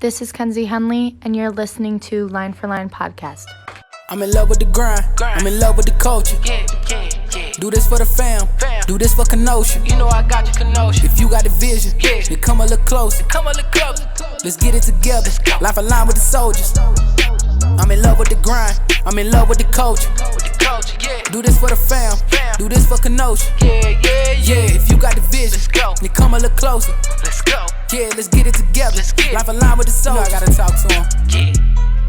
This is Kenzi Hendley, and you're listening to Line for Line Podcast. I'm in love with the grind. I'm in love with the culture. Do this for the fam. Do this for Kenosha. You know I got you, Kenosha. If you got the vision, then come a little closer. Let's get it together. Line for line with the soldiers. I'm in love with the grind. I'm in love with the culture. Do this for the fam. Do this for Kenosha. Yeah, if you got the vision, then come a little closer. Let's go. Yeah, let's get it together. Line for line with the soldiers. You know I gotta talk to him.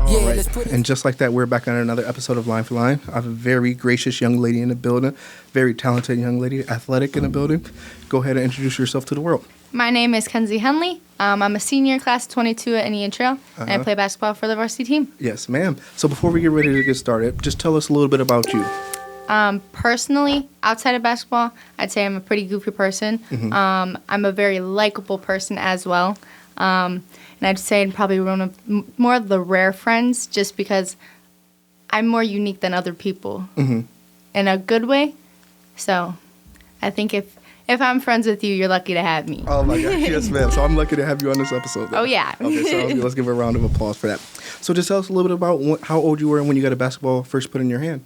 All right. And just like that, we're back on another episode of Line for Line. I have a very gracious young lady in the building, very talented young lady, athletic in the building. Go ahead and introduce yourself to the world. My name is Kenzi Hendley. I'm a senior, class 22 at Indian Trail, and I play basketball for the varsity team. Yes, ma'am. So before we get ready to get started, just tell us a little bit about you. Personally, outside of basketball, I'd say I'm a pretty goofy person. I'm a very likable person as well. And I'd say I'm probably one of more of the rare friends just because I'm more unique than other people in a good way. So I think if I'm friends with you, you're lucky to have me. Oh, my gosh. Yes, ma'am. So I'm lucky to have you on this episode, then. Oh, yeah. Okay, so let's give a round of applause for that. So just tell us a little bit about how old you were when you got a basketball first put in your hand.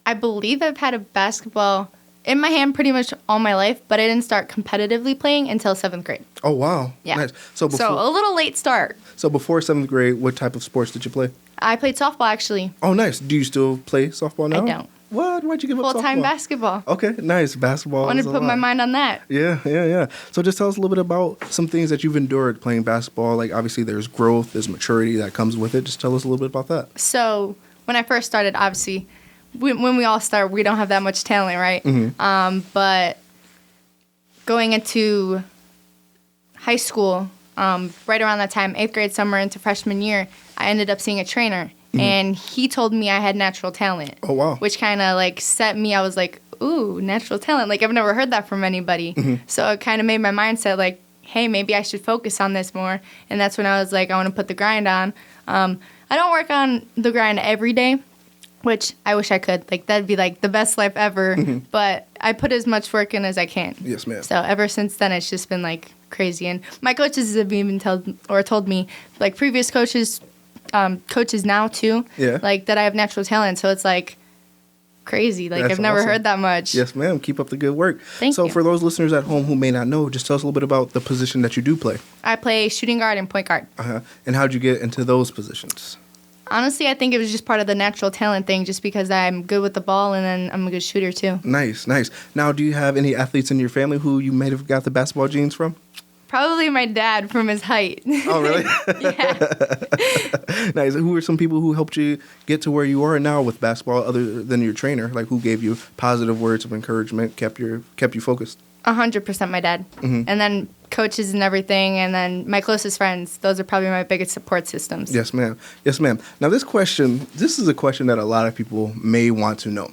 I believe I've had a basketball in my hand pretty much all my life, but I didn't start competitively playing until 7th grade. Oh, wow. Yeah. Nice. So a little late start. So before 7th grade, what type of sports did you play? I played softball, actually. Oh, nice. Do you still play softball now? I don't. What? Why'd you give up softball? Full-time basketball. Okay, nice. Basketball. I wanted to put my mind on that. Yeah. So just tell us a little bit about some things that you've endured playing basketball. Like, obviously, there's growth, there's maturity that comes with it. Just tell us a little bit about that. So when I first started, obviously, when we all start, we don't have that much talent, right? But going into high school, right around that time, 8th grade summer into freshman year, I ended up seeing a trainer. And he told me I had natural talent. Oh, wow. Which kind of, like, set me. I was like, ooh, natural talent. Like, I've never heard that from anybody. So it kind of made my mindset, like, hey, maybe I should focus on this more. And that's when I was like, I want to put the grind on. I don't work on the grind every day, which I wish I could. Like, that'd be, like, the best life ever. But I put as much work in as I can. Yes, ma'am. So ever since then, it's just been, like, crazy. And my coaches have even told me, like, previous coaches now too, like that I have natural talent. So it's like crazy. Like, I've never heard that much. Yes, ma'am. Keep up the good work. Thank you. So for those listeners at home who may not know, just tell us a little bit about the position that you do play. I play shooting guard and point guard. And how'd you get into those positions? Honestly, I think it was just part of the natural talent thing, just because I'm good with the ball and then I'm a good shooter too. Nice. Now, do you have any athletes in your family who you may have got the basketball genes from? Probably my dad from his height. Oh, really? Yeah. Nice. Who are some people who helped you get to where you are now with basketball other than your trainer? Like, who gave you positive words of encouragement, kept you focused? 100% my dad. And then coaches and everything, and then my closest friends. Those are probably my biggest support systems. Yes, ma'am. Now, this is a question that a lot of people may want to know.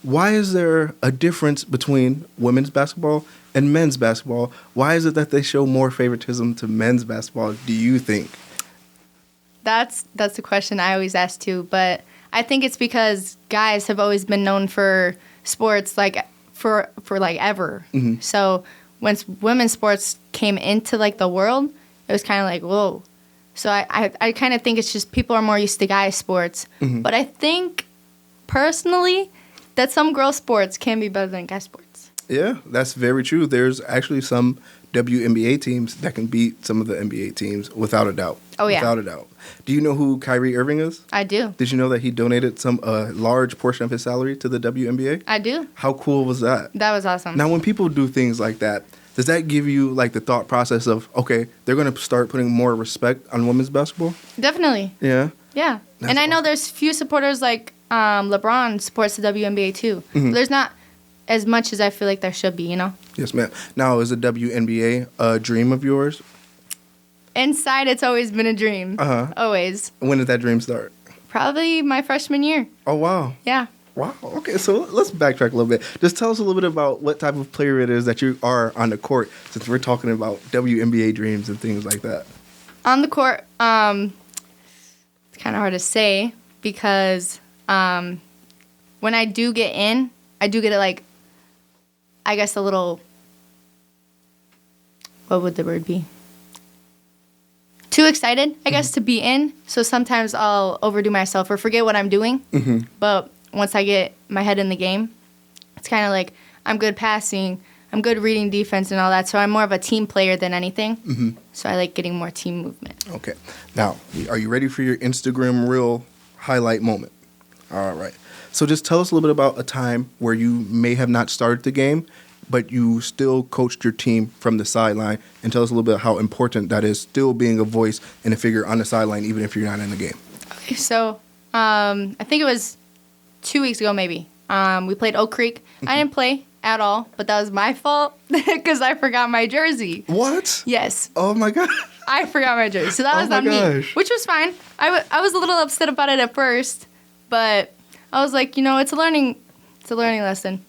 Why is there a difference between women's basketball and men's basketball? Why is it that they show more favoritism to men's basketball, do you think? That's the question I always ask too, but I think it's because guys have always been known for sports like for like ever. So when women's sports came into like the world, it was kind of like, whoa. So I kind of think it's just people are more used to guy sports. But I think personally that some girl sports can be better than guy sports. Yeah, that's very true. There's actually some WNBA teams that can beat some of the NBA teams without a doubt. Oh, yeah. Without a doubt. Do you know who Kyrie Irving is? I do. Did you know that he donated a large portion of his salary to the WNBA? I do. How cool was that? That was awesome. Now, when people do things like that, does that give you, like, the thought process of, okay, they're going to start putting more respect on women's basketball? Definitely. Yeah? Yeah. And I know there's few supporters like LeBron supports the WNBA too. There's not as much as I feel like there should be, you know? Yes, ma'am. Now, is the WNBA a dream of yours? Inside, it's always been a dream. Always. When did that dream start? Probably my freshman year. Oh, wow. Yeah. Wow. Okay, so let's backtrack a little bit. Just tell us a little bit about what type of player it is that you are on the court, since we're talking about WNBA dreams and things like that. On the court, it's kind of hard to say because when I do get in, I do get it like, I guess a little, what would the word be? too excited, I guess, to be in. So sometimes I'll overdo myself or forget what I'm doing. But once I get my head in the game, it's kind of like I'm good passing, I'm good reading defense and all that. So I'm more of a team player than anything. So I like getting more team movement. Okay. Now, are you ready for your Instagram reel highlight moment? All right. So just tell us a little bit about a time where you may have not started the game, but you still coached your team from the sideline, and tell us a little bit how important that is, still being a voice and a figure on the sideline, even if you're not in the game. Okay, so I think it was 2 weeks ago maybe. We played Oak Creek. I didn't play at all, but that was my fault because I forgot my jersey. What? Yes. Oh, my God. I forgot my jersey, so that was on me, which was fine. I was a little upset about it at first, but I was like, it's a learning lesson.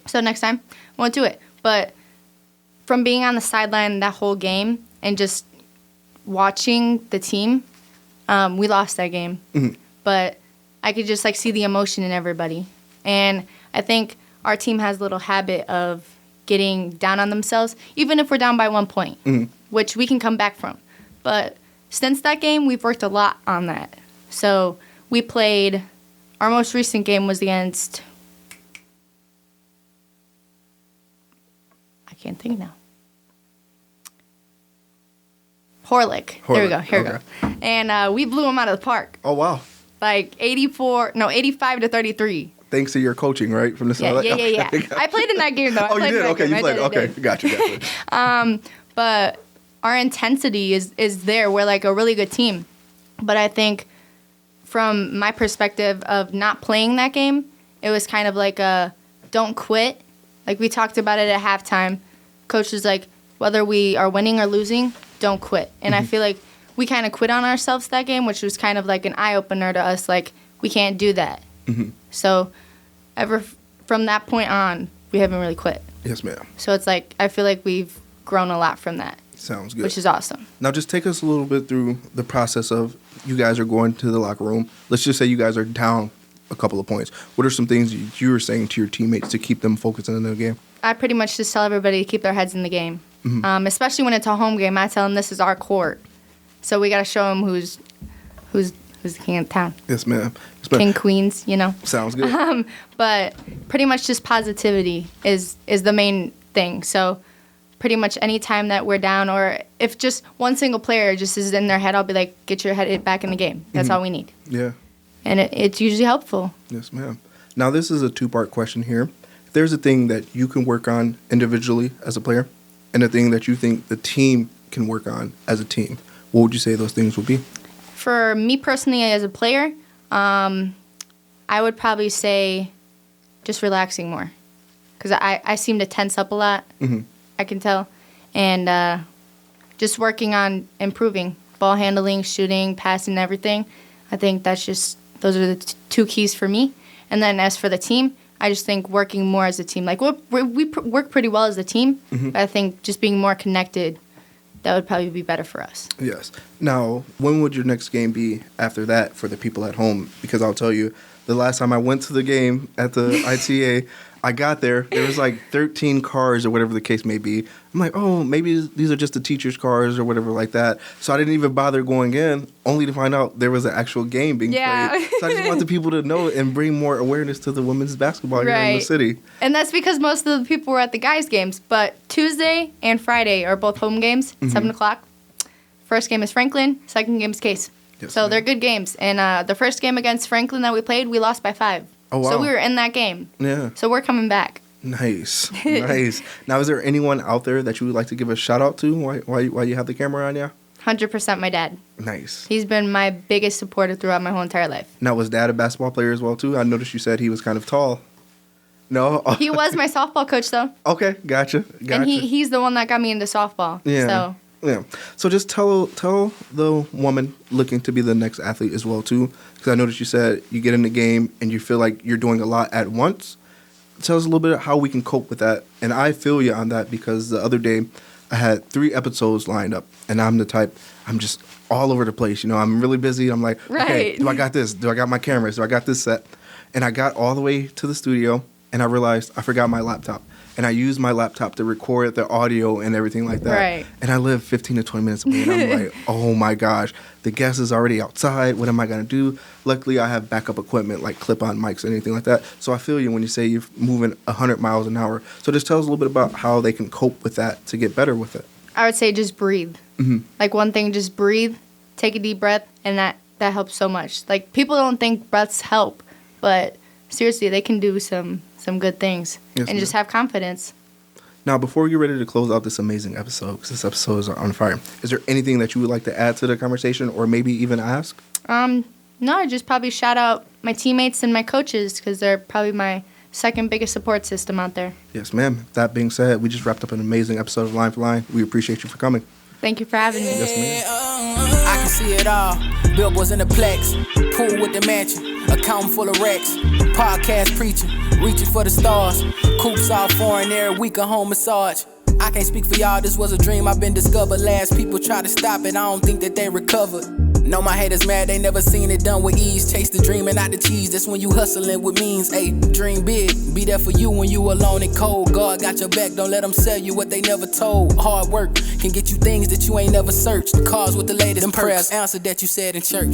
So next time, I won't do it. But from being on the sideline that whole game and just watching the team, we lost that game. But I could just see the emotion in everybody. And I think our team has a little habit of getting down on themselves, even if we're down by 1 point, which we can come back from. But since that game, we've worked a lot on that. So we played, our most recent game was against, I can't think now. Horlick. There we go. Here we go. And we blew them out of the park. Oh, wow. 85 to 33. Thanks to your coaching, right? From the sideline? Yeah. I played in that game, though. Oh, you did? Okay, you played. Okay, gotcha. But our intensity is there. We're a really good team. But I think from my perspective of not playing that game, it was kind of like a don't quit. We talked about it at halftime. Coach was like, whether we are winning or losing, don't quit. And I feel like we kind of quit on ourselves that game, which was kind of like an eye-opener to us, we can't do that. So from that point on, we haven't really quit. Yes, ma'am. So it's I feel like we've grown a lot from that. Sounds good. Which is awesome. Now just take us a little bit through the process of you guys are going to the locker room. Let's just say you guys are down a couple of points. What are some things you were saying to your teammates to keep them focused in the game? I pretty much just tell everybody to keep their heads in the game. Especially when it's a home game, I tell them this is our court. So we got to show them who's the king of town. Yes, ma'am. King, queens, Sounds good. But pretty much just positivity is the main thing. So pretty much any time that we're down, or if just one single player just is in their head, I'll be like, get your head back in the game. That's all we need. Yeah. And it's usually helpful. Yes, ma'am. Now, this is a two-part question here. If there's a thing that you can work on individually as a player and a thing that you think the team can work on as a team, what would you say those things would be? For me personally as a player, I would probably say just relaxing more. Because I seem to tense up a lot, I can tell. And just working on improving. Ball handling, shooting, passing, everything. I think those are the two keys for me. And then as for the team, I just think working more as a team. We work pretty well as a team, but I think just being more connected, that would probably be better for us. Yes. Now, when would your next game be after that for the people at home? Because I'll tell you, the last time I went to the game at the ITA, I got there was 13 cars or whatever the case may be. I'm like, oh, maybe these are just the teachers' cars or whatever like that. So I didn't even bother going in, only to find out there was an actual game being played. So I just want the people to know and bring more awareness to the women's basketball here in the city. And that's because most of the people were at the guys' games. But Tuesday and Friday are both home games, 7 o'clock. First game is Franklin, second game is Case. Yes, so they're good games. And the first game against Franklin that we played, we lost by 5. Oh, wow. So we were in that game. Yeah. So we're coming back. Nice. Now, is there anyone out there that you would like to give a shout out to while you have the camera on you? 100% my dad. Nice. He's been my biggest supporter throughout my whole entire life. Now, was Dad a basketball player as well, too? I noticed you said he was kind of tall. No? He was my softball coach, though. Okay, gotcha. And he's the one that got me into softball. Yeah. So. Yeah. So just tell the woman looking to be the next athlete as well, too, because I noticed you said you get in the game and you feel like you're doing a lot at once. Tell us a little bit of how we can cope with that. And I feel you on that because the other day I had 3 episodes lined up, and I'm the type, I'm just all over the place. I'm really busy. I'm like, okay, do I got this? Do I got my cameras? Do I got this set? And I got all the way to the studio, and I realized I forgot my laptop. and I use my laptop to record the audio and everything like that. Right. And I live 15 to 20 minutes away, and I'm like, oh my gosh, the guest is already outside. What am I going to do? Luckily, I have backup equipment like clip-on mics and anything like that. So I feel you when you say you're moving 100 miles an hour. So just tell us a little bit about how they can cope with that to get better with it. I would say just breathe. Mm-hmm. Like one thing, just breathe, take a deep breath, and that helps so much. Like people don't think breaths help, but seriously, they can do some good things. Yes, and just have confidence. Now, before we get ready to close out this amazing episode, because this episode is on fire, is there anything that you would like to add to the conversation or maybe even ask? No, I just probably shout out my teammates and my coaches because they're probably my second biggest support system out there. Yes, ma'am. That being said, we just wrapped up an amazing episode of Line for Line. We appreciate you for coming. Thank you for having me. Yes, ma'am. I can see it all. Billboards in the plex, pool with the mansion, account full of racks, podcast preaching, reaching for the stars, coops all foreign every week, a home massage. I can't speak for y'all, this was a dream I've been discovered. Last people try to stop it, I don't think that they recovered. Know my haters mad, they never seen it done with ease. Chase the dream and not the cheese, that's when you hustling with means. Ayy, dream big, be there for you when you alone and cold. God got your back, don't let them sell you what they never told. Hard work can get you things that you ain't never searched. Cars with the latest, them prayers answered that you said in church.